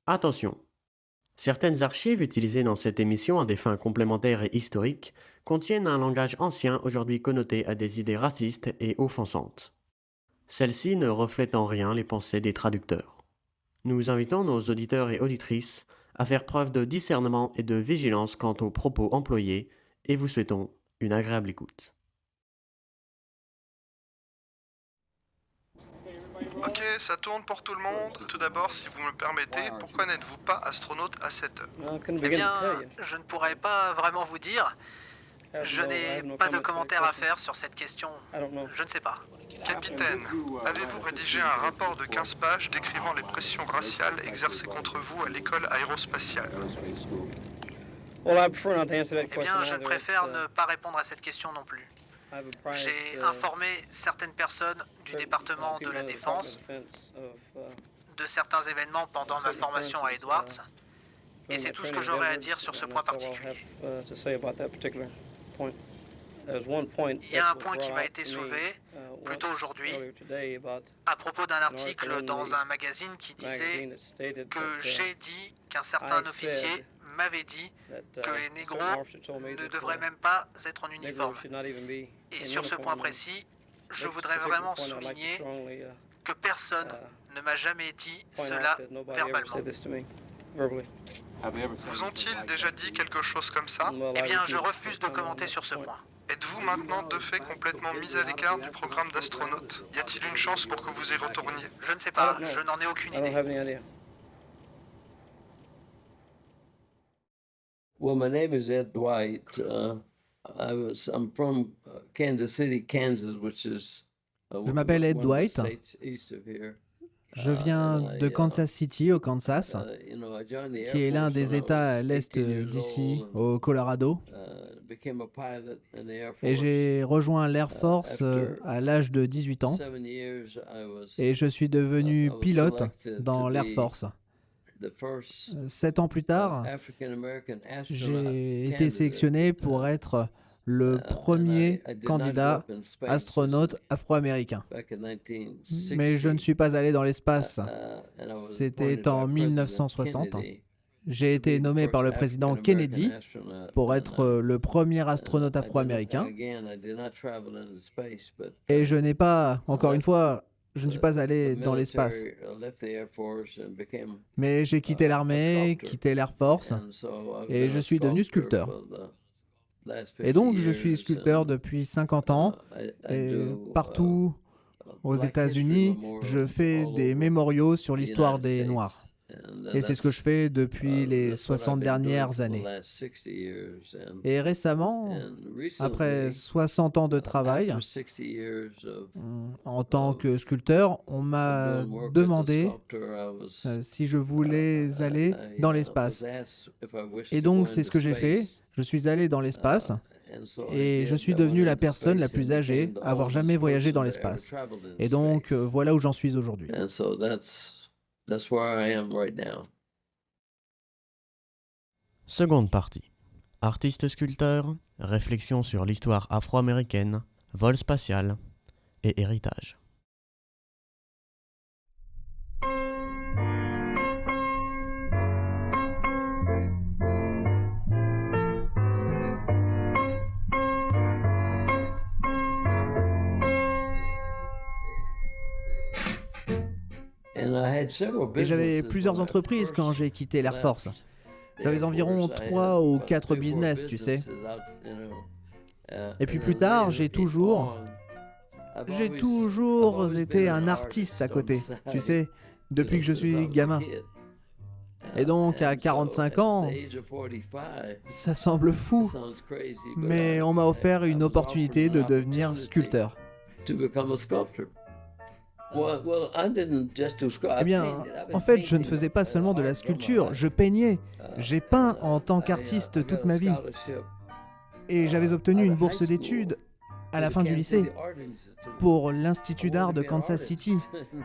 Attention, certaines archives utilisées dans cette émission à des fins complémentaires et historiques contiennent un langage ancien aujourd'hui connoté à des idées racistes et offensantes. Celles-ci ne reflètent en rien les pensées des traducteurs. Nous invitons nos auditeurs et auditrices à faire preuve de discernement et de vigilance quant aux propos employés et vous souhaitons une agréable écoute. Ok, ça tourne pour tout le monde. Tout d'abord, si vous me permettez, pourquoi n'êtes-vous pas astronaute à 7 heures? Eh bien, je ne pourrais pas vraiment vous dire. Je n'ai pas de commentaires à faire sur cette question. Je ne sais pas. Capitaine, avez-vous rédigé un rapport de 15 pages décrivant les pressions raciales exercées contre vous à l'école aérospatiale? Eh bien, je préfère ne pas répondre à cette question non plus. J'ai informé certaines personnes du département de la Défense de certains événements pendant ma formation à Edwards, et c'est tout ce que j'aurais à dire sur ce point particulier. Il y a un point qui m'a été soulevé, plus tôt aujourd'hui, à propos d'un article dans un magazine qui disait que j'ai dit qu'un certain officier m'avait dit que les négros ne devraient même pas être en uniforme. Et sur ce point précis, je voudrais vraiment souligner que personne ne m'a jamais dit cela verbalement. Vous ont-ils déjà dit quelque chose comme ça? Eh bien, je refuse de commenter sur ce point. Êtes-vous maintenant de fait complètement mis à l'écart du programme d'astronaute? Y a-t-il une chance pour que vous y retourniez? Je ne sais pas, je n'en ai aucune idée. Well, my name is Ed Dwight. I'm from Kansas City, Kansas, which is Je m'appelle Ed one of the Dwight. states east of here. Je viens de Kansas City, au Kansas, I joined the Air qui est l'un Force des when I États à was l'est 18 years d'ici, old au Colorado. became a pilot in the Air Force. Et j'ai rejoint l'Air Force à l'âge de 18 ans. 7 years, I was Et je suis devenu I was pilote selected dans to l'Air be Force. the first 7 ans plus tard, African American astronaut j'ai été candidate. sélectionné pour être le premier I did not candidat go up in space astronaute afro-américain. back in 1960. Mais je ne suis pas allé dans l'espace. And I was C'était appointed en by President 1960. Kennedy J'ai to be été the nommé first par le président African-American Kennedy astronaut. pour être le premier astronaute I afro-américain. did not travel into space, but Et je n'ai pas, encore une fois, je ne suis pas allé the dans l'espace. military left the Air Force and became Mais j'ai quitté l'armée, quitté l'Air Force, and so I've et been je a suis devenu sculptor sculpteur. for the last Et donc, 50 je suis years, sculpteur and, depuis 50 ans. I Et do, partout aux Black États-Unis, History Memorial je fais all des over mémoriaux sur the l'histoire United des States. Noirs. And, Et c'est ce que je fais depuis les that's what I've 60 been doing dernières for the années. last 60 years. Et récemment, And après recently, 60 ans de travail, after 60 years of en tant que sculpteur, on m'a doing work as a demandé sculptor, I was si je voulais aller dans l'espace. was asked if I wished Et to donc, go c'est ce que into j'ai fait. space. Je suis allé dans l'espace And so et I je did. suis I devenu went la into personne la space plus and âgée became the à avoir jamais oldest voyagé dans person to ever l'espace. traveled in Et donc, space. voilà où j'en suis aujourd'hui. And so that's where I am right now. Seconde partie. Artiste-sculpteur, réflexion sur l'histoire afro-américaine, vol spatial et héritage. Et j'avais plusieurs entreprises quand j'ai quitté l'Air Force. J'avais environ 3 ou 4 business, tu sais. Et puis plus tard, j'ai toujours été un artiste à côté, tu sais, depuis que je suis gamin. Et donc, à 45 ans, ça semble fou, mais on m'a offert une opportunité de devenir sculpteur. Eh bien, en fait, je ne faisais pas seulement de la sculpture, je peignais. J'ai peint en tant qu'artiste toute ma vie. Et j'avais obtenu une bourse d'études à la fin du lycée pour l'Institut d'art de Kansas City.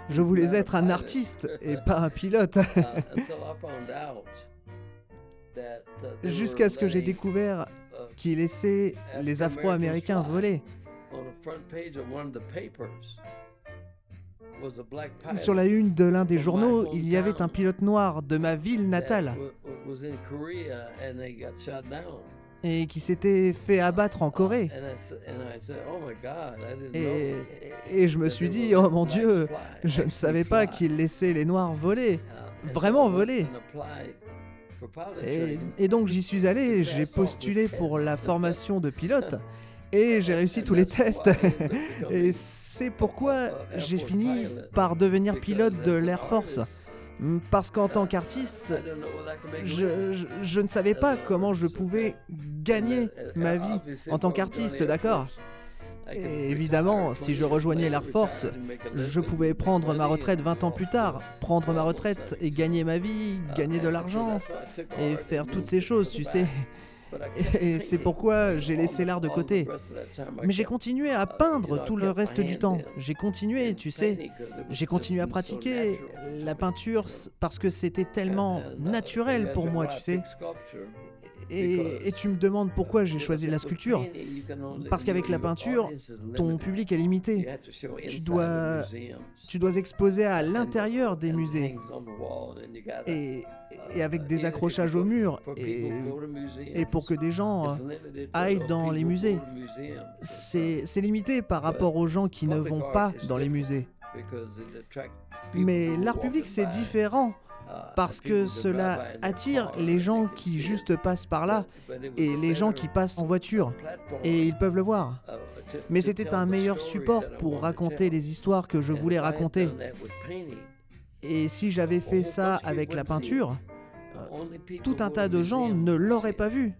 Je voulais être un artiste et pas un pilote. Jusqu'à ce que j'ai découvert qu'ils laissaient les Afro-Américains voler. Sur la une de l'un des journaux, il y avait un pilote noir de ma ville natale et qui s'était fait abattre en Corée. Et je me suis dit, oh mon Dieu, je ne savais pas qu'il laissait les Noirs voler, vraiment voler. Et donc j'y suis allé, j'ai postulé pour la formation de pilote et j'ai réussi tous les tests. Et c'est pourquoi j'ai fini par devenir pilote de l'Air Force. Parce qu'en tant qu'artiste, je ne savais pas comment je pouvais gagner ma vie en tant qu'artiste, d'accord ? Et évidemment, si je rejoignais l'Air Force, je pouvais prendre ma retraite 20 ans plus tard, prendre ma retraite et gagner ma vie, gagner de l'argent et faire toutes ces choses, tu sais. Et c'est pourquoi j'ai laissé l'art de côté. Mais j'ai continué à peindre tout le reste du temps. J'ai continué, tu sais. J'ai continué à pratiquer la peinture parce que c'était tellement naturel pour moi, tu sais. Et tu me demandes pourquoi j'ai choisi la sculpture. Parce qu'avec la peinture, ton public est limité. Tu dois exposer à l'intérieur des musées. Et avec des accrochages au mur. Et pour que des gens aillent dans les musées. C'est limité par rapport aux gens qui ne vont pas dans les musées. Mais l'art public, c'est différent. Parce que cela attire les gens qui juste passent par là et les gens qui passent en voiture et ils peuvent le voir. Mais c'était un meilleur support pour raconter les histoires que je voulais raconter. Et si j'avais fait ça avec la peinture, tout un tas de gens ne l'auraient pas vu.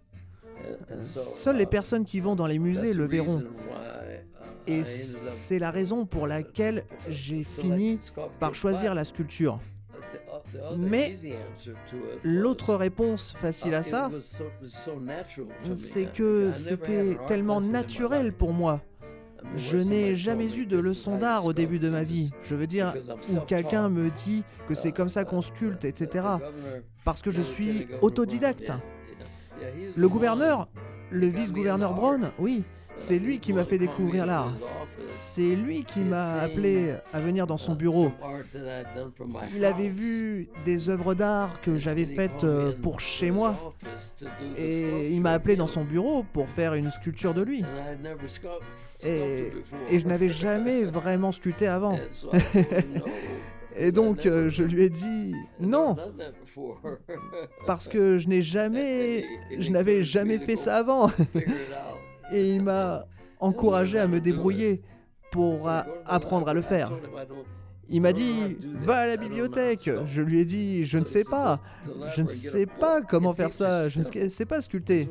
Seules les personnes qui vont dans les musées le verront. Et c'est la raison pour laquelle j'ai fini par choisir la sculpture. Mais l'autre réponse facile à ça, c'est que c'était tellement naturel pour moi. Je n'ai jamais eu de leçon d'art au début de ma vie. Je veux dire, où quelqu'un me dit que c'est comme ça qu'on sculpte, etc. Parce que je suis autodidacte. Le gouverneur, le vice-gouverneur Brown, oui, c'est lui qui m'a fait découvrir l'art. C'est lui qui m'a appelé à venir dans son bureau. Il avait vu des œuvres d'art que j'avais faites pour chez moi. Et il m'a appelé dans son bureau pour faire une sculpture de lui. Et je n'avais jamais vraiment sculpté avant. Et donc je lui ai dit non, parce que je n'avais jamais fait ça avant. Et il m'a encouragé à me débrouiller pour apprendre à le faire. Il m'a dit « Va à la bibliothèque ». Je lui ai dit « Je ne sais pas. Je ne sais pas comment faire ça. Je ne sais pas sculpter ».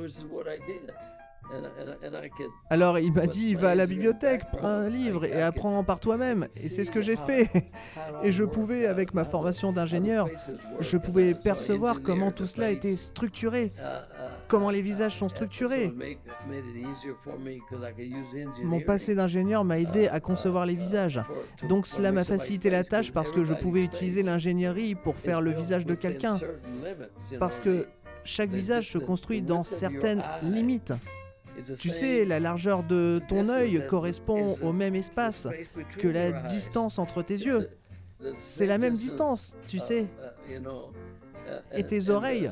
Alors il m'a dit « Va à la bibliothèque, prends un livre et apprends par toi-même ». Et c'est ce que j'ai fait. Et je pouvais, avec ma formation d'ingénieur, je pouvais percevoir comment tout cela était structuré. Comment les visages sont structurés. Mon passé d'ingénieur m'a aidé à concevoir les visages. Donc cela m'a facilité la tâche parce que je pouvais utiliser l'ingénierie pour faire le visage de quelqu'un. Parce que chaque visage se construit dans certaines limites. Tu sais, la largeur de ton œil correspond au même espace que la distance entre tes yeux. C'est la même distance, tu sais. Et tes oreilles,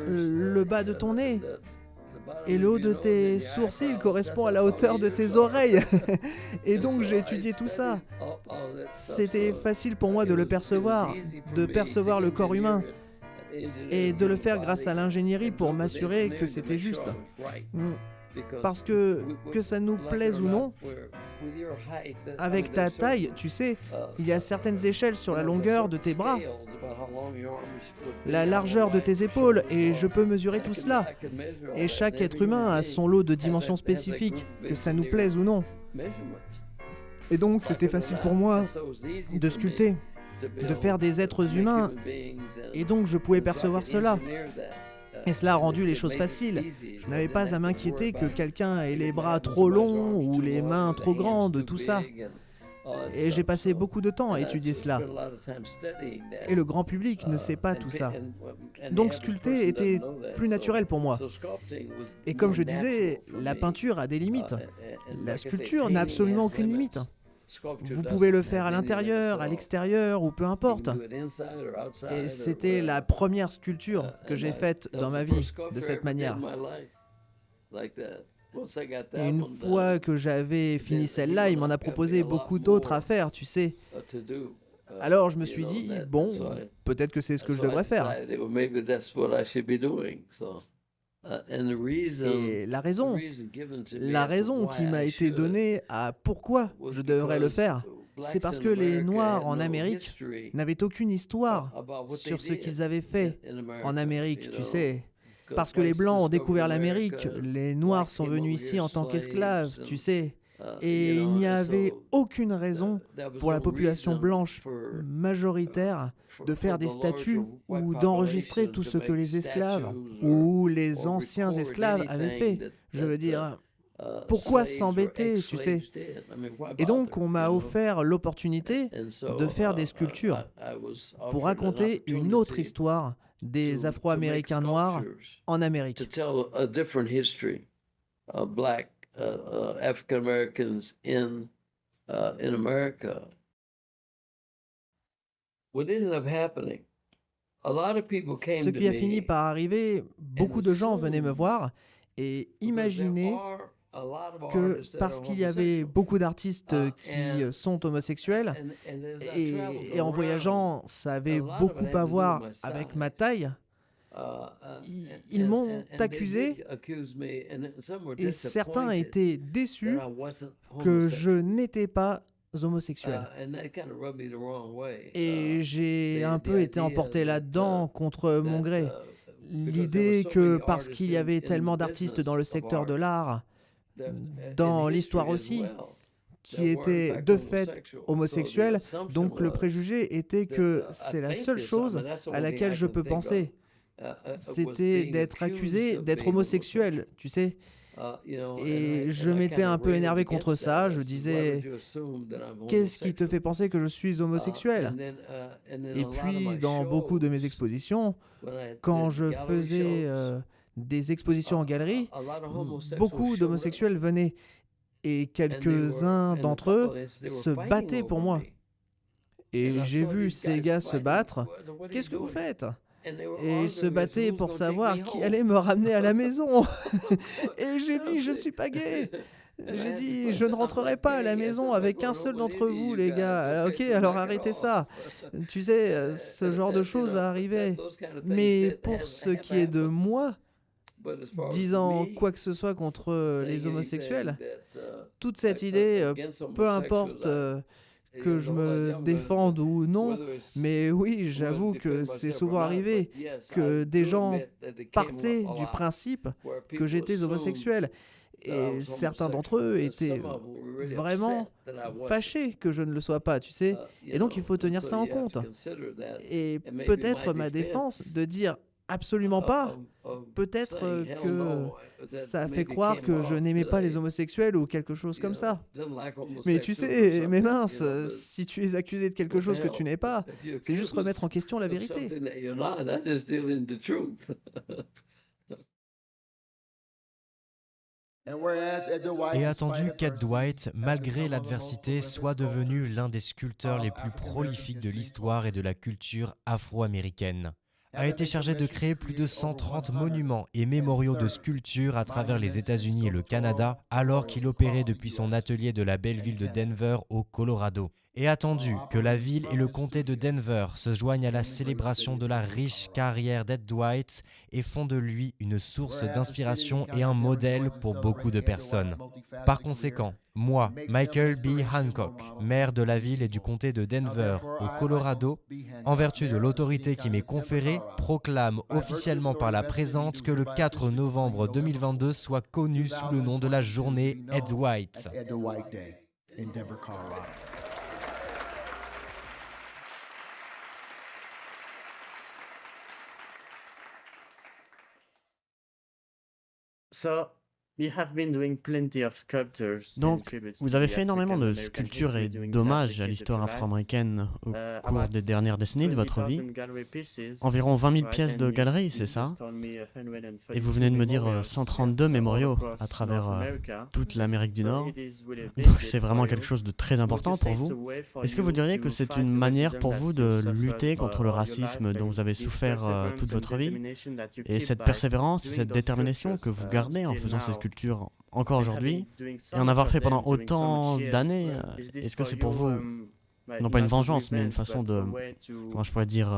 le bas de ton nez et le haut de tes sourcils correspond à la hauteur de tes oreilles. Et donc j'ai étudié tout ça. C'était facile pour moi de le percevoir, de percevoir le corps humain. Et de le faire grâce à l'ingénierie pour m'assurer que c'était juste. Parce que ça nous plaise ou non, avec ta taille, tu sais, il y a certaines échelles sur la longueur de tes bras, la largeur de tes épaules, et je peux mesurer tout cela. Et chaque être humain a son lot de dimensions spécifiques, que ça nous plaise ou non. Et donc c'était facile pour moi de sculpter, de faire des êtres humains, et donc je pouvais percevoir cela. Et cela a rendu les choses faciles. Je n'avais pas à m'inquiéter que quelqu'un ait les bras trop longs ou les mains trop grandes, tout ça. Et j'ai passé beaucoup de temps à étudier cela. Et le grand public ne sait pas tout ça. Donc sculpter était plus naturel pour moi. Et comme je disais, la peinture a des limites. La sculpture n'a absolument aucune limite. Vous pouvez le faire à l'intérieur, à l'extérieur ou peu importe. Et c'était la première sculpture que j'ai faite dans ma vie de cette manière. Et une fois que j'avais fini celle-là, il m'en a proposé beaucoup d'autres à faire, tu sais. Alors je me suis dit, bon, peut-être que c'est ce que je devrais faire. Et la raison qui m'a été donnée à pourquoi je devrais le faire, c'est parce que les Noirs en Amérique n'avaient aucune histoire sur ce qu'ils avaient fait en Amérique, tu sais. Parce que les Blancs ont découvert l'Amérique, les Noirs sont venus ici en tant qu'esclaves, tu sais. Et il n'y avait aucune raison pour la population blanche majoritaire de faire des statues ou d'enregistrer tout ce que les esclaves ou les anciens esclaves avaient fait. Je veux dire, pourquoi s'embêter, tu sais? Et donc, on m'a offert l'opportunité de faire des sculptures pour raconter une autre histoire des Afro-Américains noirs en Amérique. African Americans in America. What ended up happening? A lot of people came Ce to qui a me fini par arriver, beaucoup de gens venaient me voir et imaginaient que parce qu'il y avait beaucoup d'artistes qui sont homosexuels, et en voyageant, ça avait beaucoup à voir avec ma taille, ils m'ont accusé et certains étaient déçus que je n'étais pas homosexuel. Et j'ai un peu été emporté là-dedans contre mon gré. L'idée que parce qu'il y avait tellement d'artistes dans le secteur de l'art, dans l'histoire aussi, qui étaient de fait homosexuels, donc le préjugé était que c'est la seule chose à laquelle je peux penser. C'était d'être accusé d'être homosexuel, tu sais. Et je m'étais un peu énervé contre ça. Je disais, qu'est-ce qui te fait penser que je suis homosexuel? Et puis, dans beaucoup de mes expositions, quand je faisais des expositions en galerie, beaucoup d'homosexuels venaient. Et quelques-uns d'entre eux se battaient pour moi. Et j'ai vu ces gars se battre. Qu'est-ce que vous faites? Et ils se battaient pour savoir qui allait me ramener à la maison. Et j'ai dit, je ne suis pas gay. J'ai dit, je ne rentrerai pas à la maison avec un seul d'entre vous, les gars. Ok, alors arrêtez ça. Tu sais, ce genre de choses arrivait. Mais pour ce qui est de moi, disant quoi que ce soit contre les homosexuels, toute cette idée, peu importe que je me défende ou non, mais oui, j'avoue que c'est souvent arrivé que des gens partaient du principe que j'étais homosexuel. Et certains d'entre eux étaient vraiment fâchés que je ne le sois pas, tu sais. Et donc, il faut tenir ça en compte. Et peut-être ma défense de dire absolument pas, peut-être que ça fait croire que je n'aimais pas les homosexuels ou quelque chose comme ça. Mais tu sais, mais mince, si tu es accusé de quelque chose que tu n'es pas, c'est juste remettre en question la vérité. Et attendu qu'Ed Dwight, malgré l'adversité, soit devenu l'un des sculpteurs les plus prolifiques de l'histoire et de la culture afro-américaine, a été chargé de créer plus de 130 monuments et mémoriaux de sculptures à travers les États-Unis et le Canada, alors qu'il opérait depuis son atelier de la belle ville de Denver au Colorado. Et attendu que la ville et le comté de Denver se joignent à la célébration de la riche carrière d'Ed Dwight et font de lui une source d'inspiration et un modèle pour beaucoup de personnes. Par conséquent, moi, Michael B. Hancock, maire de la ville et du comté de Denver au Colorado, en vertu de l'autorité qui m'est conférée, proclame officiellement par la présente que le 4 novembre 2022 soit connu sous le nom de la journée Ed Dwight. Ça, Donc, vous avez fait énormément de sculptures et d'hommages à l'histoire afro-américaine au cours des dernières décennies de votre vie. Environ 20 000 pièces de galeries, c'est ça? Et vous venez de me dire 132 mémoriaux à travers toute l'Amérique du Nord. Donc, c'est vraiment quelque chose de très important pour vous. Est-ce que vous diriez que c'est une manière pour vous de lutter contre le racisme dont vous avez souffert toute votre vie? Et cette persévérance, cette détermination que vous gardez en faisant ces sculptures encore aujourd'hui, et en avoir fait pendant autant d'années, est-ce que c'est pour vous, non pas une vengeance, mais une façon de, comment je pourrais dire,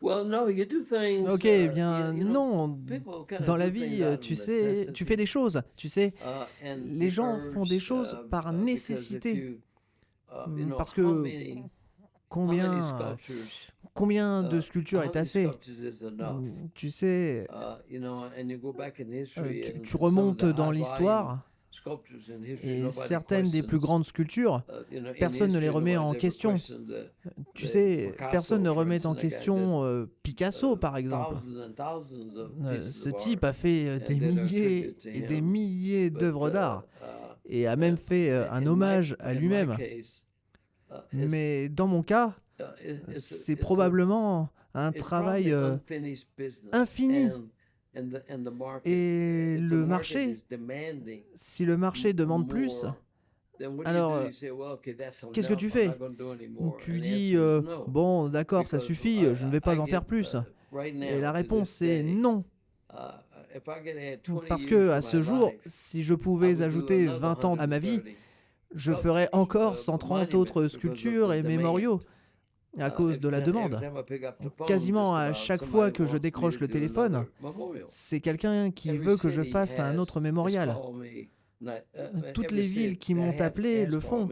Ok, eh bien non. Dans la vie, tu sais, tu fais des choses, tu sais. Les gens font des choses par nécessité. Parce que combien de sculptures est assez? Tu sais, tu remontes dans l'histoire et certaines des plus grandes sculptures, personne ne les remet en question. Tu sais, personne ne remet en question Picasso, par exemple. Ce type a fait des milliers et des milliers d'œuvres d'art et a même fait un hommage à lui-même. Mais dans mon cas, c'est probablement un travail infini. Et le marché, si le marché demande plus, alors qu'est-ce que tu fais? Tu dis, bon, d'accord, ça suffit, je ne vais pas en faire plus. Et la réponse est non. Parce que à ce jour, si je pouvais ajouter 20 ans à ma vie, je ferais encore 130 autres sculptures et mémoriaux à cause de la demande. Quasiment à chaque fois que je décroche le téléphone, c'est quelqu'un qui veut que je fasse un autre mémorial. Toutes les villes qui m'ont appelé le font.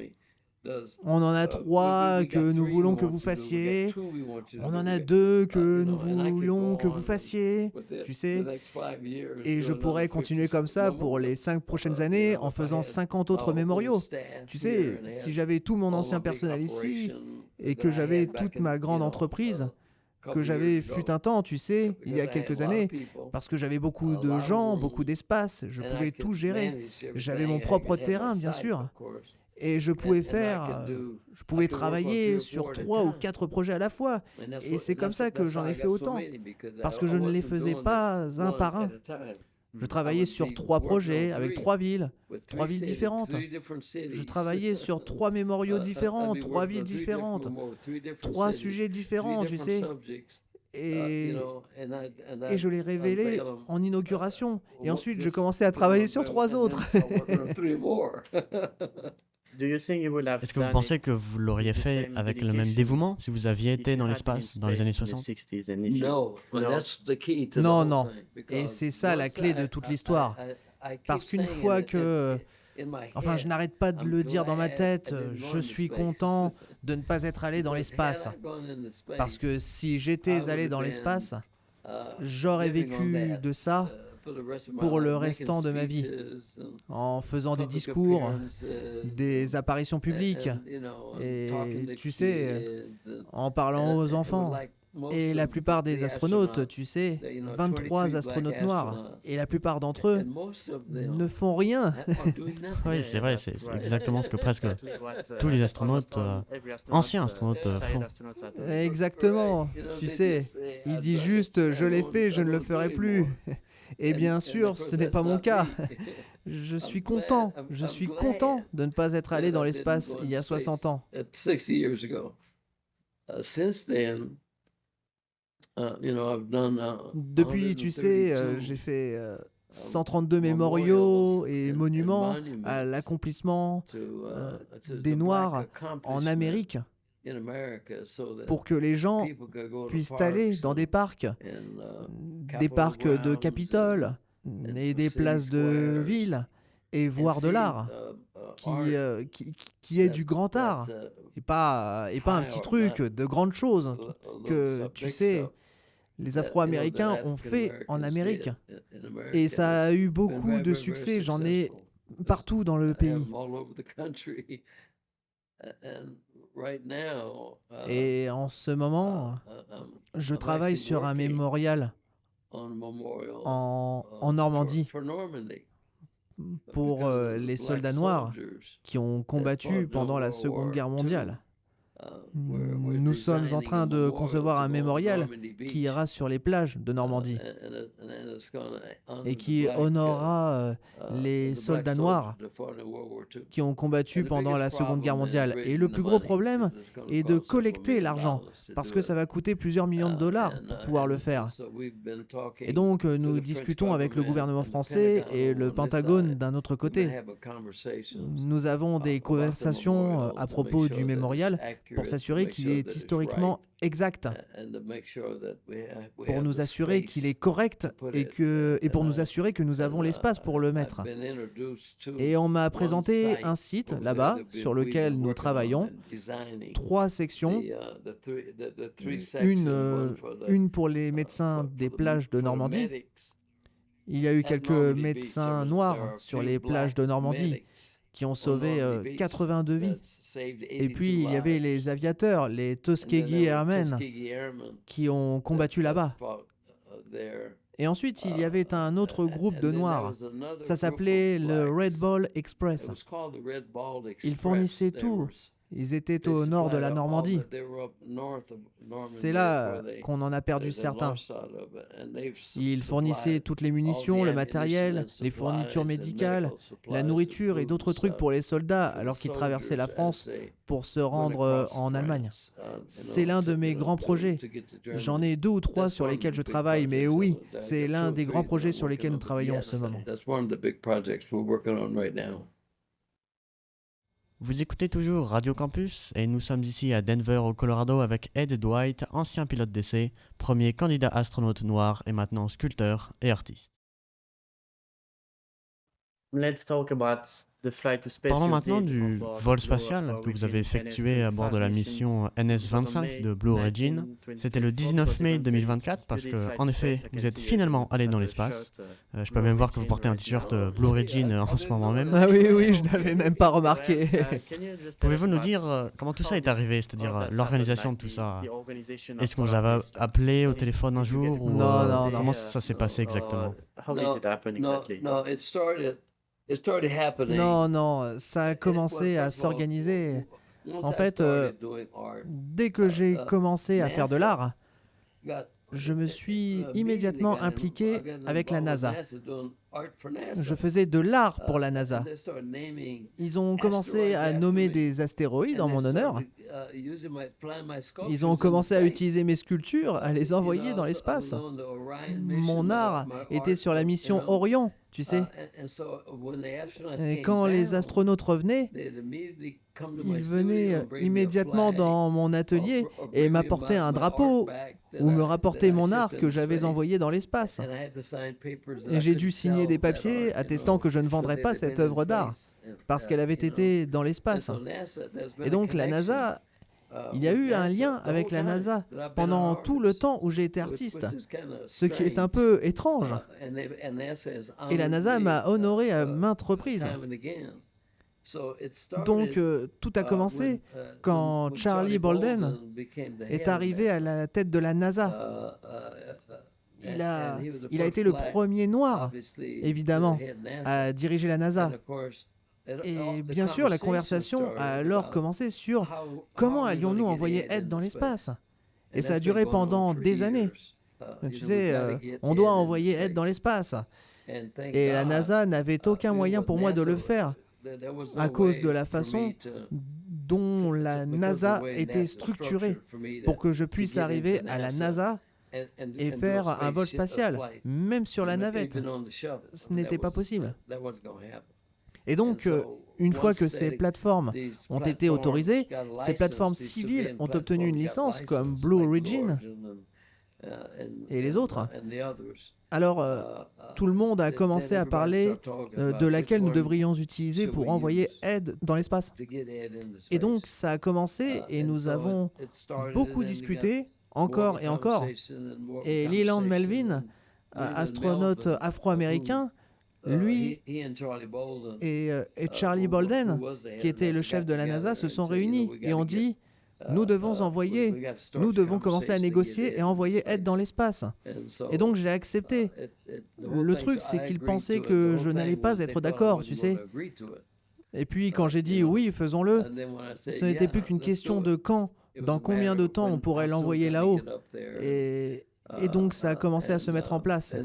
On en a 3 que nous voulons que vous fassiez. On en a 2 que nous voulons que vous fassiez. Tu sais. Et je pourrais continuer comme ça pour les 5 prochaines années en faisant 50 autres mémoriaux. Tu sais, si j'avais tout mon ancien personnel ici et que j'avais toute ma grande entreprise, que j'avais fut un temps, tu sais, il y a quelques années, parce que j'avais beaucoup de gens, beaucoup d'espace, je pouvais tout gérer. J'avais mon propre terrain, bien sûr. Et je pouvais travailler sur 3 ou 4 projets à la fois. Et c'est comme ça que j'en ai fait autant, parce que je ne les faisais pas un par un. Je travaillais sur 3 projets avec 3 villes différentes. Je travaillais sur 3 mémoriaux différents, 3 villes différentes, 3 sujets différents, tu sais. Et je les révélais en inauguration. Et ensuite, je commençais à travailler sur 3 autres. Est-ce que vous pensez que vous l'auriez fait avec le même dévouement si vous aviez été dans l'espace dans les années 60? Non, non. Et c'est ça la clé de toute l'histoire. Parce qu'une fois que... Enfin, je n'arrête pas de le dire dans ma tête, je suis content de ne pas être allé dans l'espace. Parce que si j'étais allé dans l'espace, j'aurais vécu de ça pour le restant de ma vie, en faisant des discours, des apparitions publiques, et tu sais, en parlant aux enfants. Et la plupart des astronautes, tu sais, 23 astronautes noirs, et la plupart d'entre eux ne font rien. Oui, c'est vrai, c'est exactement ce que presque tous les astronautes, anciens astronautes, font. Exactement, tu sais, il dit juste « je l'ai fait, je ne le ferai plus ». Et bien sûr, ce n'est pas mon cas. Je suis content de ne pas être allé dans l'espace il y a 60 ans. Depuis, tu sais, j'ai fait 132 mémoriaux et monuments à l'accomplissement des Noirs en Amérique pour que les gens puissent aller dans des parcs de Capitole et des places de ville et voir de l'art qui est du grand art et pas un petit truc, de grandes choses que, tu sais, les Afro-Américains ont fait en Amérique. Et ça a eu beaucoup de succès, j'en ai partout dans le pays. Et en ce moment, je travaille sur un mémorial en Normandie pour les soldats noirs qui ont combattu pendant la Seconde Guerre mondiale. Nous sommes en train de concevoir un mémorial qui ira sur les plages de Normandie et qui honorera les soldats noirs qui ont combattu pendant la Seconde Guerre mondiale. Et le plus gros problème est de collecter l'argent, parce que ça va coûter plusieurs millions de dollars pour pouvoir le faire. Et donc, nous discutons avec le gouvernement français et le Pentagone d'un autre côté. Nous avons des conversations à propos du mémorial pour s'assurer qu'il est historiquement exact, pour nous assurer qu'il est correct et pour nous assurer que nous avons l'espace pour le mettre. Et on m'a présenté un site là-bas sur lequel nous travaillons, 3 sections, une pour les médecins des plages de Normandie. Il y a eu quelques médecins noirs sur les plages de Normandie qui ont sauvé 82 vies. Et puis, il y avait les aviateurs, les Tuskegee Airmen, qui ont combattu là-bas. Et ensuite, il y avait un autre groupe de Noirs. Ça s'appelait le Red Ball Express. Ils fournissaient tout. Ils étaient au nord de la Normandie. C'est là qu'on en a perdu certains. Ils fournissaient toutes les munitions, le matériel, les fournitures médicales, la nourriture et d'autres trucs pour les soldats alors qu'ils traversaient la France pour se rendre en Allemagne. C'est l'un de mes grands projets. J'en ai 2 ou 3 sur lesquels je travaille, mais oui, c'est l'un des grands projets sur lesquels nous travaillons en ce moment. Vous écoutez toujours Radio Campus et nous sommes ici à Denver au Colorado avec Ed Dwight, ancien pilote d'essai, premier candidat astronaute noir et maintenant sculpteur et artiste. Parlons maintenant du vol spatial que vous avez effectué à bord de la mission NS-25 de Blue Origin. C'était le 19 mai 2024 parce que, en effet, vous êtes finalement allé dans l'espace. Je peux même voir que vous portez un t-shirt Blue Origin en ce moment même. Ah oui, oui, je n'avais même pas remarqué. Pouvez-vous nous dire comment tout ça est arrivé, c'est-à-dire l'organisation de tout ça? Est-ce qu'on vous a appelé au téléphone un jour ou Non. comment ça s'est passé exactement? Non, ça a commencé à s'organiser. En fait, dès que j'ai commencé à faire de l'art, je me suis immédiatement impliqué avec la NASA. Je faisais de l'art pour la NASA. Ils ont commencé à nommer des astéroïdes en mon honneur. Ils ont commencé à utiliser mes sculptures, à les envoyer dans l'espace. Mon art était sur la mission Orion, tu sais. Et quand les astronautes revenaient, ils venaient immédiatement dans mon atelier et m'apportaient un drapeau ou me rapportaient mon art que j'avais envoyé dans l'espace. Et j'ai dû signer des papiers attestant que je ne vendrais pas cette œuvre d'art parce qu'elle avait été dans l'espace. Et donc la NASA, il y a eu un lien avec la NASA pendant tout le temps où j'ai été artiste, ce qui est un peu étrange. Et la NASA m'a honoré à maintes reprises. Donc tout a commencé quand Charlie Bolden est arrivé à la tête de la NASA. Il a été le premier noir, évidemment, à diriger la NASA. Et bien sûr, la conversation a alors commencé sur comment allions-nous envoyer Ed dans l'espace. Et ça a duré pendant des années. Tu sais, on doit envoyer Ed dans l'espace. Et la NASA n'avait aucun moyen pour moi de le faire à cause de la façon dont la NASA était structurée pour que je puisse arriver à la NASA et faire un vol spatial, même sur la navette. Ce n'était pas possible. Et donc, une fois que ces plateformes ont été autorisées, ces plateformes civiles ont obtenu une licence comme Blue Origin et les autres. Alors, tout le monde a commencé à parler de laquelle nous devrions utiliser pour envoyer Ed dans l'espace. Et donc, ça a commencé et nous avons beaucoup discuté, encore et encore. Et Leland Melvin, astronaute afro-américain, lui et Charlie Bolden, qui était le chef de la NASA, se sont réunis et ont dit Nous devons commencer à négocier et envoyer aide dans l'espace. Et donc j'ai accepté. Le truc, c'est qu'ils pensaient que je n'allais pas être d'accord, tu sais. Et puis quand j'ai dit oui, faisons-le, ce n'était plus qu'une question de quand, dans combien de temps on pourrait l'envoyer là-haut. Et donc ça a commencé à se mettre en place.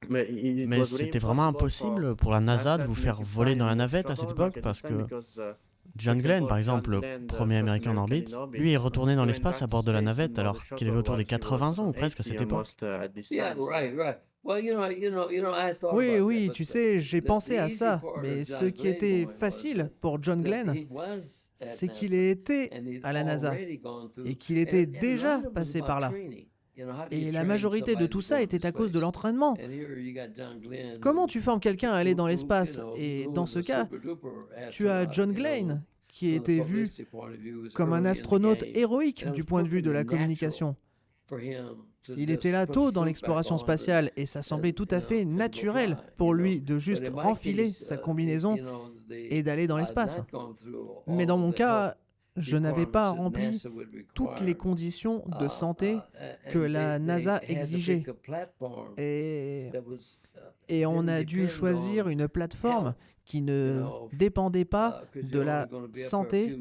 Mais c'était vraiment impossible pour la NASA de vous faire voler dans la navette à cette époque parce que John Glenn, par exemple, le premier Américain en orbite, lui est retourné dans l'espace à bord de la navette alors qu'il avait autour des 80 ans ou presque à cette époque. Oui, tu sais, j'ai pensé à ça, mais ce qui était facile pour John Glenn, c'est qu'il ait été à la NASA et qu'il était déjà passé par là. Et la majorité de tout ça était à cause de l'entraînement. Comment tu formes quelqu'un à aller dans l'espace? Et dans ce cas, tu as John Glenn, qui était vu comme un astronaute héroïque du point de vue de la communication. Il était là tôt dans l'exploration spatiale et ça semblait tout à fait naturel pour lui de juste renfiler sa combinaison et d'aller dans l'espace. Mais dans mon cas, je n'avais pas rempli toutes les conditions de santé que la NASA exigeait. Et on a dû choisir une plateforme qui ne dépendait pas de la santé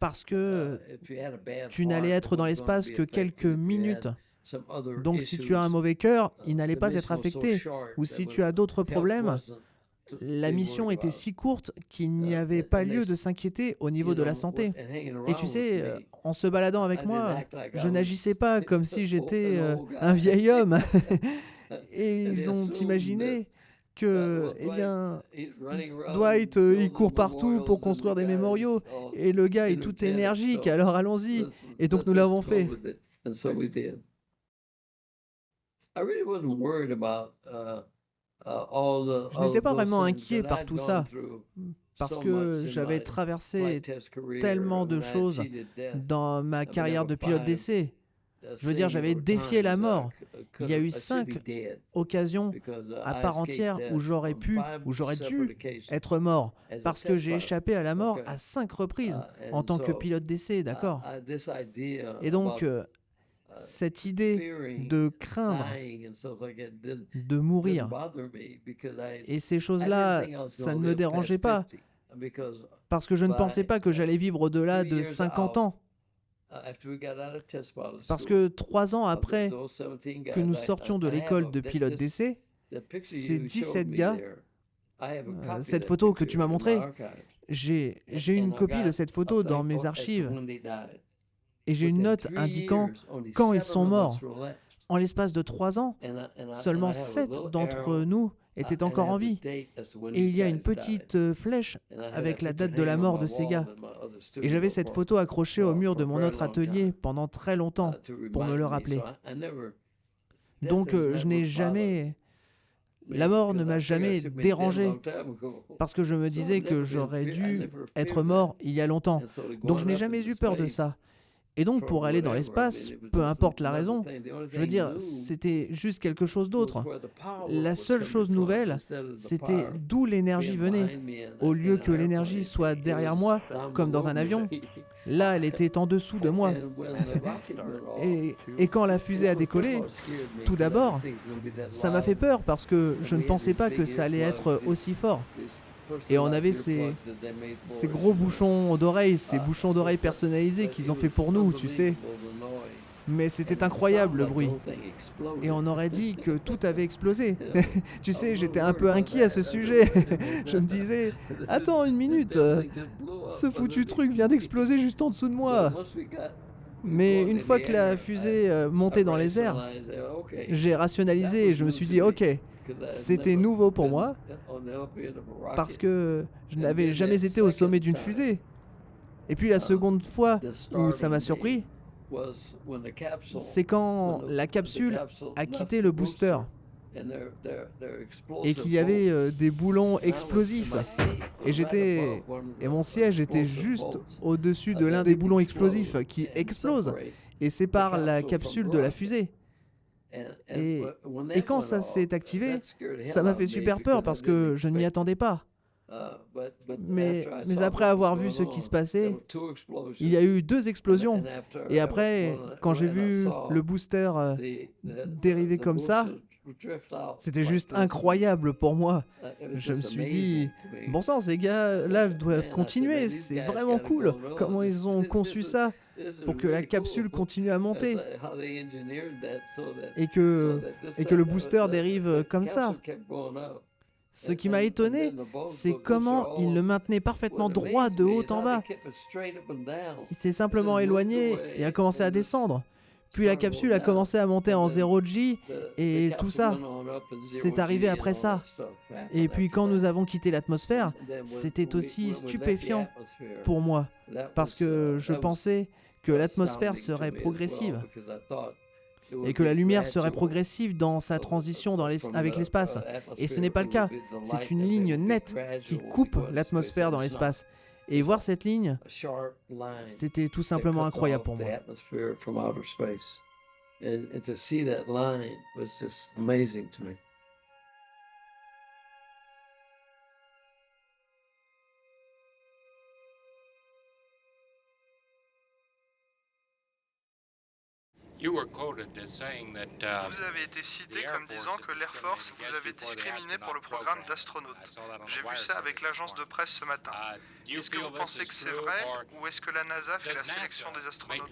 parce que tu n'allais être dans l'espace que quelques minutes. Donc si tu as un mauvais cœur, il n'allait pas être affecté. Ou si tu as d'autres problèmes, la mission était si courte qu'il n'y avait pas lieu de s'inquiéter au niveau de la santé. Et tu sais, en se baladant avec moi, je n'agissais pas comme si j'étais un vieil homme. Et ils ont imaginé que, eh bien, Dwight, il court partout pour construire des mémoriaux. Et le gars est tout énergique, alors allons-y. Et donc nous l'avons fait. Je n'étais pas vraiment inquiet par tout ça, parce que j'avais traversé tellement de choses dans ma carrière de pilote d'essai. Je veux dire, j'avais défié la mort. Il y a eu 5 occasions à part entière où j'aurais dû être mort, parce que j'ai échappé à la mort à 5 reprises en tant que pilote d'essai, d'accord? Et donc, cette idée de craindre de mourir, et ces choses-là, ça ne me dérangeait pas, parce que je ne pensais pas que j'allais vivre au-delà de 50 ans. Parce que 3 ans après que nous sortions de l'école de pilote d'essai, ces 17 gars, cette photo que tu m'as montrée, j'ai une copie de cette photo dans mes archives. Et j'ai une note indiquant quand ils sont morts. En l'espace de 3 ans, seulement 7 d'entre nous étaient encore en vie. Et il y a une petite flèche avec la date de la mort de ces gars. Et j'avais cette photo accrochée au mur de mon autre atelier pendant très longtemps pour me le rappeler. Donc je n'ai jamais... La mort ne m'a jamais dérangé parce que je me disais que j'aurais dû être mort il y a longtemps. Donc je n'ai jamais eu peur de ça. Et donc, pour aller dans l'espace, peu importe la raison, je veux dire, c'était juste quelque chose d'autre. La seule chose nouvelle, c'était d'où l'énergie venait. Au lieu que l'énergie soit derrière moi, comme dans un avion, là, elle était en dessous de moi. Et quand la fusée a décollé, tout d'abord, ça m'a fait peur parce que je ne pensais pas que ça allait être aussi fort. Et on avait ces gros bouchons d'oreilles, ces bouchons d'oreilles personnalisés qu'ils ont fait pour nous, tu sais. Mais c'était incroyable le bruit. Et on aurait dit que tout avait explosé. Tu sais, j'étais un peu inquiet à ce sujet. Je me disais, attends une minute, ce foutu truc vient d'exploser juste en dessous de moi. Mais une fois que la fusée montait dans les airs, j'ai rationalisé et je me suis dit, ok, c'était nouveau pour moi parce que je n'avais jamais été au sommet d'une fusée. Et puis la seconde fois où ça m'a surpris, c'est quand la capsule a quitté le booster et qu'il y avait des boulons explosifs. Et mon siège était juste au-dessus de l'un des boulons explosifs qui explose et sépare la capsule de la fusée. Et quand ça s'est activé, ça m'a fait super peur parce que je ne m'y attendais pas. Mais après avoir vu ce qui se passait, il y a eu 2 explosions. Et après, quand j'ai vu le booster dériver comme ça, c'était juste incroyable pour moi. Je me suis dit, bon sang, ces gars-là doivent continuer, c'est vraiment cool. Comment ils ont conçu ça pour que la capsule continue à monter et que le booster dérive comme ça. Ce qui m'a étonné, c'est comment il le maintenait parfaitement droit de haut en bas. Il s'est simplement éloigné et a commencé à descendre. Puis la capsule a commencé à monter en 0G et tout ça. C'est arrivé après ça. Et puis quand nous avons quitté l'atmosphère, c'était aussi stupéfiant pour moi. Parce que je pensais que l'atmosphère serait progressive. Et que la lumière serait progressive dans sa transition avec l'espace. Et ce n'est pas le cas. C'est une ligne nette qui coupe l'atmosphère dans l'espace. Et voir cette ligne, c'était tout simplement incroyable pour moi. Vous avez été cité comme disant que l'Air Force vous avait discriminé pour le programme d'astronautes. J'ai vu ça avec l'agence de presse ce matin. Est-ce que vous pensez que c'est vrai ou est-ce que la NASA fait la sélection des astronautes?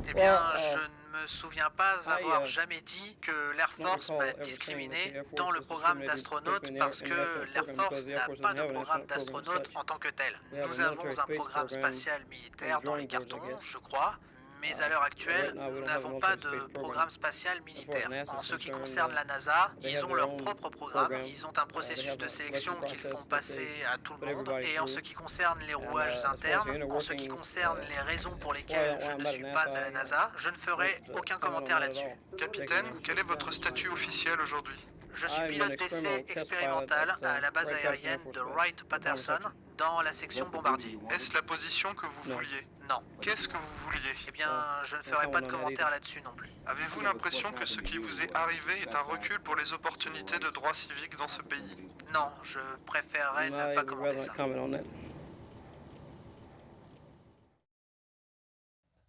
Eh bien, je ne me souviens pas avoir jamais dit que l'Air Force m'a discriminé dans le programme d'astronautes parce que l'Air Force n'a pas de programme d'astronautes en tant que tel. Nous avons un programme spatial militaire dans les cartons, je crois. Mais à l'heure actuelle, nous n'avons pas de programme spatial militaire. En ce qui concerne la NASA, ils ont leur propre programme, ils ont un processus de sélection qu'ils font passer à tout le monde. Et en ce qui concerne les rouages internes, en ce qui concerne les raisons pour lesquelles je ne suis pas à la NASA, je ne ferai aucun commentaire là-dessus. Capitaine, quel est votre statut officiel aujourd'hui? Je suis pilote d'essai expérimental à la base aérienne de Wright-Patterson dans la section bombardier. Est-ce la position que vous vouliez? Non. Qu'est-ce que vous vouliez? Eh bien, je ne ferai pas de commentaire là-dessus non plus. Avez-vous l'impression que ce qui vous est arrivé est un recul pour les opportunités de droits civiques dans ce pays? Non, je préférerais ne pas commenter ça.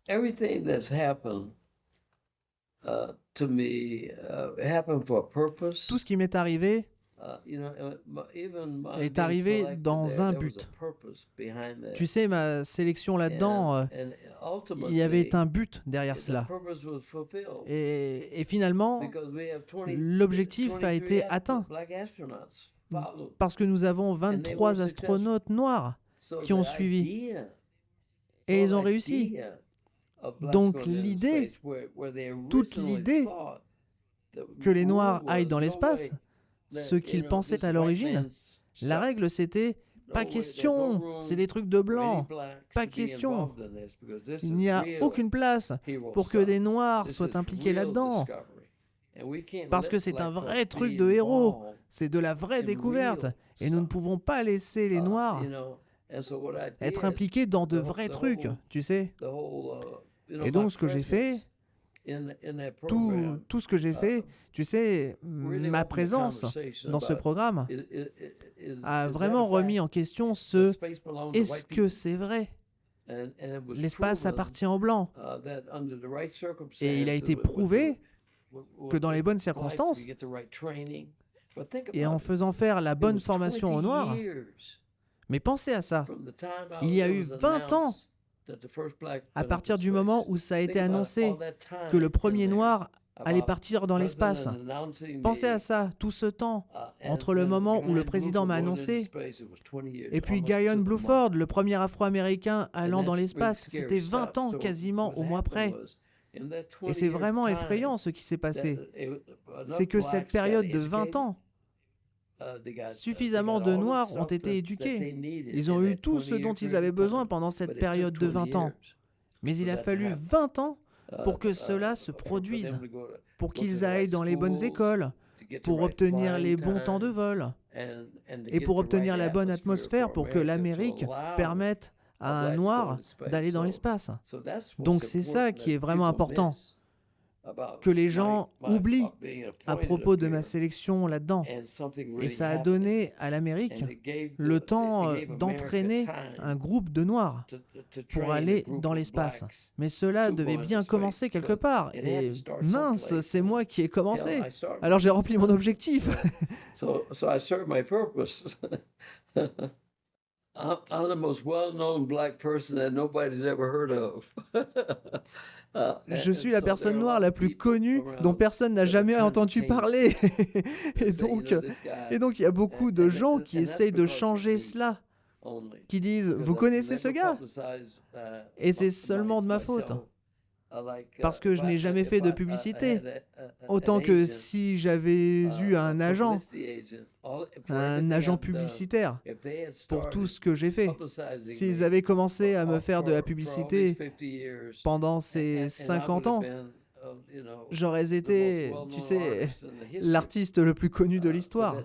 Everything that's happened to me happened for a purpose. Tout ce qui m'est arrivé est arrivé dans un but. Tu sais, ma sélection là-dedans, il y avait un but derrière cela. Et finalement, l'objectif a été atteint. Parce que nous avons 23 astronautes noirs qui ont suivi. Et ils ont réussi. Donc l'idée, toute l'idée que les Noirs aillent dans l'espace, ce qu'ils pensaient à l'origine, la règle c'était pas question, c'est des trucs de blancs, pas question. Il n'y a aucune place pour que des Noirs soient impliqués là-dedans. Parce que c'est un vrai truc de héros, c'est de la vraie découverte. Et nous ne pouvons pas laisser les Noirs être impliqués dans de vrais trucs, tu sais. Et donc ce que j'ai fait, tout ce que j'ai fait, tu sais, ma présence dans ce programme a vraiment remis en question est-ce que c'est vrai? L'espace appartient aux Blancs. Et il a été prouvé que dans les bonnes circonstances, et en faisant faire la bonne formation aux Noirs, mais pensez à ça, il y a eu 20 ans à partir du moment où ça a été annoncé que le premier Noir allait partir dans l'espace. Pensez à ça, tout ce temps, entre le moment où le président m'a annoncé et puis Guyon Bluford, le premier Afro-Américain allant dans l'espace, c'était 20 ans quasiment au mois près. Et c'est vraiment effrayant ce qui s'est passé. C'est que cette période de 20 ans, suffisamment de Noirs ont été éduqués. Ils ont eu tout ce dont ils avaient besoin pendant cette période de 20 ans. Mais il a fallu 20 ans pour que cela se produise, pour qu'ils aillent dans les bonnes écoles, pour obtenir les bons temps de vol, et pour obtenir la bonne atmosphère pour que l'Amérique permette à un Noir d'aller dans l'espace. Donc c'est ça qui est vraiment important. que les gens oublient à propos de ma sélection là-dedans. Et ça a donné à l'Amérique le temps d'entraîner un groupe de Noirs pour aller dans l'espace. Mais cela devait bien commencer quelque part. Et mince, c'est moi qui ai commencé. Alors j'ai rempli mon objectif. So I served my purpose. I'm the most well-known black person that nobody's ever heard of. Je suis la personne noire la plus connue dont personne n'a jamais entendu parler. Et donc, il y a beaucoup de gens qui essayent de changer cela, qui disent « Vous connaissez ce gars ?» Et c'est seulement de ma faute. Parce que je n'ai jamais fait de publicité. Autant que si j'avais eu un agent publicitaire pour tout ce que j'ai fait. S'ils avaient commencé à me faire de la publicité pendant ces 50 ans, j'aurais été, tu sais, l'artiste le plus connu de l'histoire.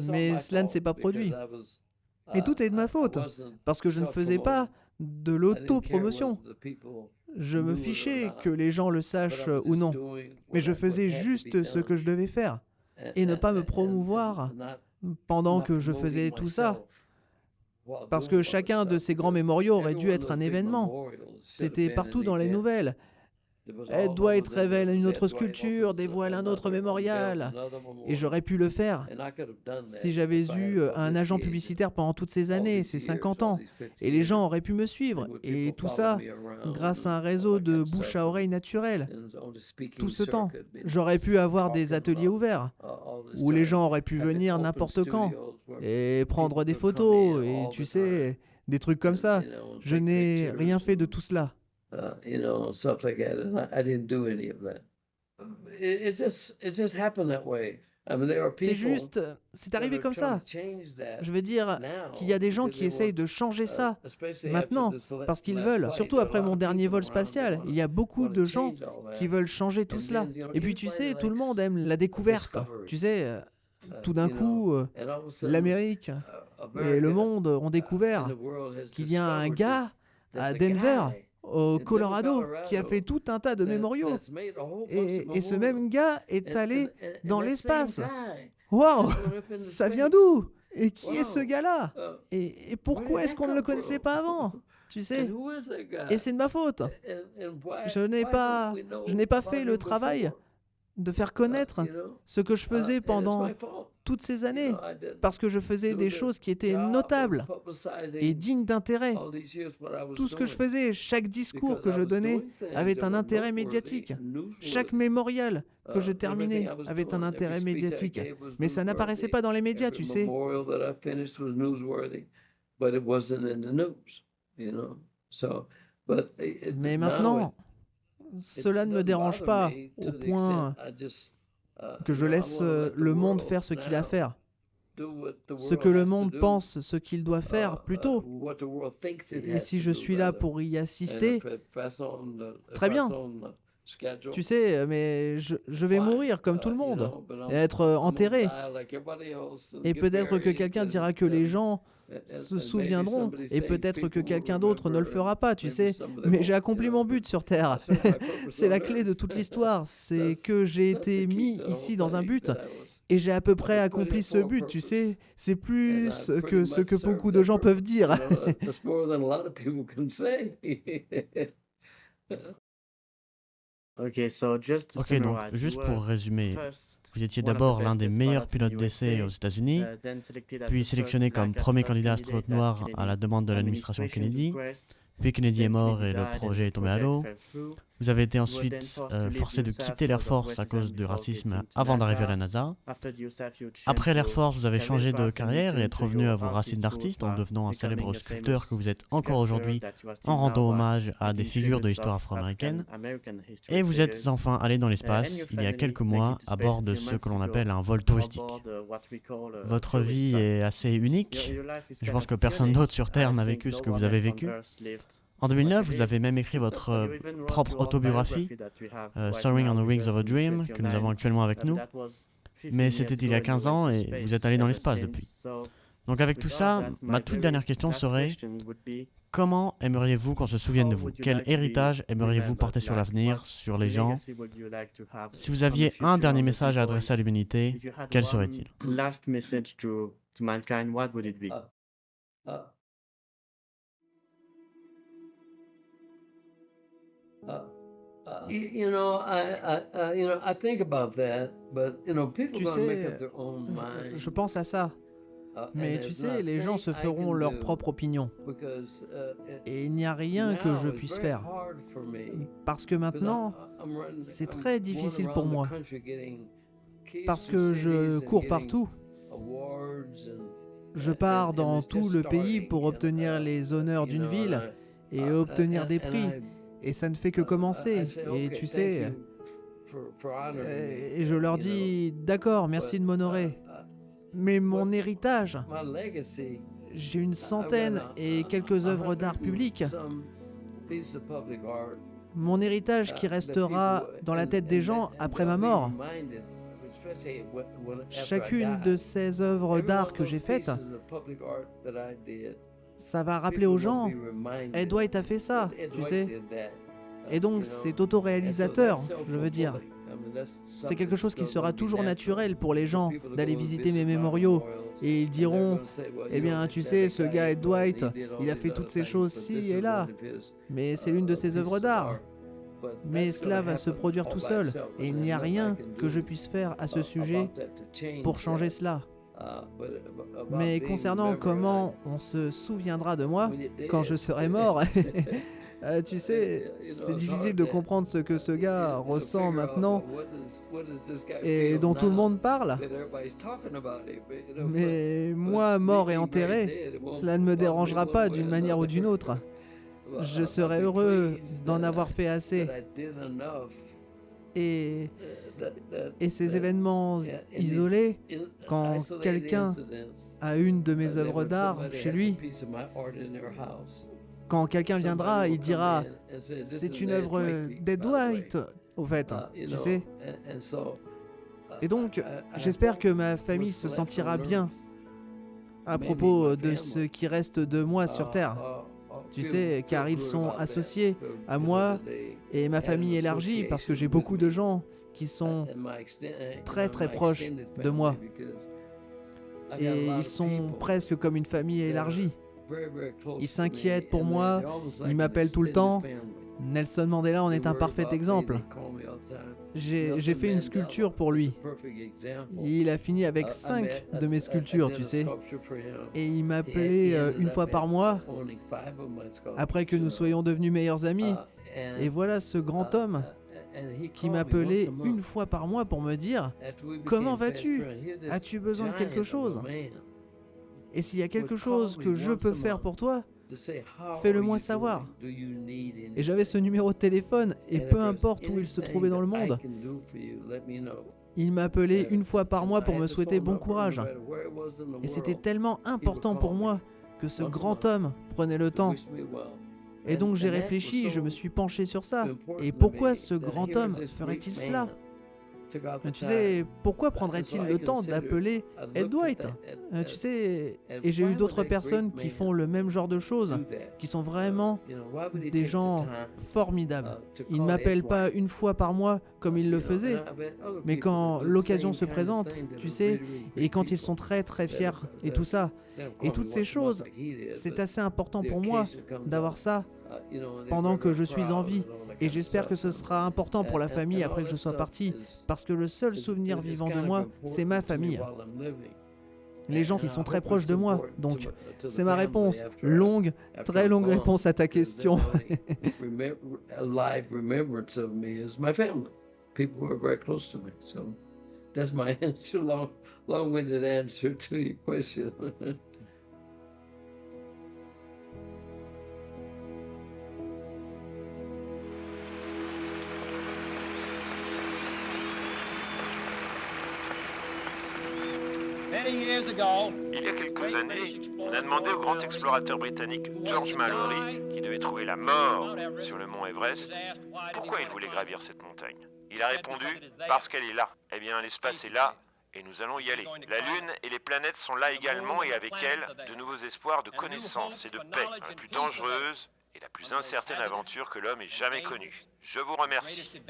Mais cela ne s'est pas produit. Et tout est de ma faute, parce que je ne faisais pas de l'auto-promotion. Je me fichais que les gens le sachent ou non, mais je faisais juste ce que je devais faire et ne pas me promouvoir pendant que je faisais tout ça. Parce que chacun de ces grands mémoriaux aurait dû être un événement. C'était partout dans les nouvelles. Ed Dwight révèle une autre sculpture, dévoile un autre mémorial. Et j'aurais pu le faire si j'avais eu un agent publicitaire pendant toutes ces années, ces 50 ans. Et les gens auraient pu me suivre. Et tout ça, grâce à un réseau de bouche à oreille naturel. Tout ce temps, j'aurais pu avoir des ateliers ouverts, où les gens auraient pu venir n'importe quand et prendre des photos, et tu sais, des trucs comme ça. Je n'ai rien fait de tout cela. Stuff like that. And I didn't do any of that. It just happened that way. I mean, there are C'est people juste, c'est arrivé comme ça. Je veux dire qu'il y a des gens qui essayent de changer ça maintenant parce qu'ils veulent. Surtout après mon dernier vol spatial, il y a beaucoup de gens qui veulent changer tout cela. Et puis tu sais, tout le monde aime la découverte. Tu sais, tout d'un coup, l'Amérique et le monde ont découvert qu'il y a un gars à Denver, au Colorado, qui a fait tout un tas de mémoriaux. Et ce même gars est allé dans l'espace. Waouh, ça vient d'où? Et qui est ce gars-là? Et pourquoi est-ce qu'on ne le connaissait pas avant? Tu sais? Et c'est de ma faute. Je n'ai pas fait le travail de faire connaître ce que je faisais pendant toutes ces années, parce que je faisais des choses qui étaient notables et dignes d'intérêt. Tout ce que je faisais, chaque discours que je donnais avait un intérêt médiatique. Chaque mémorial que je terminais avait un intérêt médiatique. Mais ça n'apparaissait pas dans les médias, tu sais. Mais maintenant, cela ne me dérange pas au point que je laisse le monde faire ce qu'il a à faire. Ce que le monde pense, ce qu'il doit faire, plutôt. Et si je suis là pour y assister, très bien. Tu sais, mais je vais mourir comme tout le monde, et être enterré. Et peut-être que quelqu'un dira que les gens se souviendront, et peut-être que quelqu'un d'autre ne le fera pas, tu sais. Mais j'ai accompli mon but sur Terre. C'est la clé de toute l'histoire, c'est que j'ai été mis ici dans un but, et j'ai à peu près accompli ce but, tu sais. C'est plus que ce que beaucoup de gens peuvent dire. Ok, donc juste pour résumer, vous étiez d'abord l'un des meilleurs pilotes d'essai aux États-Unis, puis sélectionné comme premier candidat astronaute noir à la demande de l'administration Kennedy, puis Kennedy est mort et le projet est tombé à l'eau. Vous avez été ensuite forcé de quitter l'Air Force à cause du racisme avant d'arriver à la NASA. Après l'Air Force, vous avez changé de carrière et êtes revenu à vos racines d'artiste en devenant un célèbre sculpteur que vous êtes encore aujourd'hui en rendant hommage à des figures de l'histoire afro-américaine. Et vous êtes enfin allé dans l'espace il y a quelques mois à bord de ce que l'on appelle un vol touristique. Votre vie est assez unique. Je pense que personne d'autre sur Terre n'a vécu ce que vous avez vécu. En 2009, vous avez même écrit votre propre autobiographie, Soaring on the Wings of a Dream, que nous avons actuellement avec nous. Mais c'était il y a 15 ans et vous êtes allé dans l'espace depuis. Donc avec tout ça, ma toute dernière question serait, comment aimeriez-vous qu'on se souvienne de vous? Quel héritage aimeriez-vous porter sur l'avenir, sur les gens? Si vous aviez un dernier message à adresser à l'humanité, quel serait-il? Tu sais, je pense à ça. Mais tu sais, les gens se feront leur propre opinion. Et il n'y a rien que je puisse faire. Parce que maintenant, c'est très difficile pour moi. Parce que je cours partout. Je pars dans tout le pays pour obtenir les honneurs d'une ville et obtenir des prix. Et ça ne fait que commencer. Et tu sais, et je leur dis, d'accord, merci de m'honorer. Mais mon héritage, j'ai une centaine et quelques œuvres d'art public. Mon héritage qui restera dans la tête des gens après ma mort. Chacune de ces œuvres d'art que j'ai faites, ça va rappeler aux gens, Ed White a fait ça, tu sais. Et donc c'est autoréalisateur, je veux dire. C'est quelque chose qui sera toujours naturel pour les gens d'aller visiter mes mémoriaux. Et ils diront, eh bien tu sais, ce gars Ed White, il a fait toutes ces choses-ci et là. Mais c'est l'une de ses œuvres d'art. Mais cela va se produire tout seul. Et il n'y a rien que je puisse faire à ce sujet pour changer cela. Mais concernant comment on se souviendra de moi quand je serai mort, tu sais, c'est difficile de comprendre ce que ce gars ressent maintenant et dont tout le monde parle. Mais moi, mort et enterré, cela ne me dérangera pas d'une manière ou d'une autre. Je serai heureux d'en avoir fait assez. Et ces événements isolés, quand quelqu'un a une de mes œuvres d'art chez lui, quand quelqu'un viendra, il dira « C'est une œuvre d'Ed White, au fait, tu sais ». Et donc, j'espère que ma famille se sentira bien à propos de ce qui reste de moi sur Terre. Tu sais, car ils sont associés à moi et ma famille élargie, parce que j'ai beaucoup de gens qui sont très très proches de moi. Et ils sont presque comme une famille élargie. Ils s'inquiètent pour moi, ils m'appellent tout le temps. Nelson Mandela en est un parfait exemple. J'ai fait une sculpture pour lui. Il a fini avec 5 de mes sculptures, tu sais. Et il m'appelait une fois par mois, après que nous soyons devenus meilleurs amis. Et voilà ce grand homme qui m'appelait une fois par mois pour me dire « Comment vas-tu? As-tu besoin de quelque chose ? Et s'il y a quelque chose que je peux faire pour toi, fais-le-moi savoir. » Et j'avais ce numéro de téléphone, et peu importe où il se trouvait dans le monde, il m'appelait une fois par mois pour me souhaiter bon courage. Et c'était tellement important pour moi que ce grand homme prenait le temps. Et donc j'ai réfléchi, je me suis penché sur ça. Et pourquoi ce grand homme ferait-il cela ? Tu sais, pourquoi prendrait-il le temps d'appeler Ed White ? Tu sais, et j'ai eu d'autres personnes qui font le même genre de choses, qui sont vraiment des gens formidables. Ils ne m'appellent pas une fois par mois comme ils le faisaient, mais quand l'occasion se présente, tu sais, et quand ils sont très très fiers et tout ça. Et toutes ces choses, c'est assez important pour moi d'avoir ça pendant que je suis en vie. Et j'espère que ce sera important pour la famille après que je sois parti, parce que le seul souvenir vivant de moi, c'est ma famille. Les gens qui sont très proches de moi. Donc, c'est ma réponse. Longue, très longue réponse à ta question. That's my answer, long-winded answer to your question. Il y a quelques années, on a demandé au grand explorateur britannique George Mallory, qui devait trouver la mort sur le mont Everest, pourquoi il voulait gravir cette montagne. Il a répondu « Parce qu'elle est là ». Eh bien, l'espace est là, Et nous allons y aller. La Lune et les planètes sont là également et avec elles, de nouveaux espoirs de connaissance et de paix, dans la plus dangereuse et la plus incertaine aventure que l'homme ait jamais connue. Je vous remercie.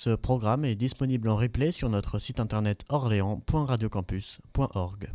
Ce programme est disponible en replay sur notre site internet orléans.radiocampus.org.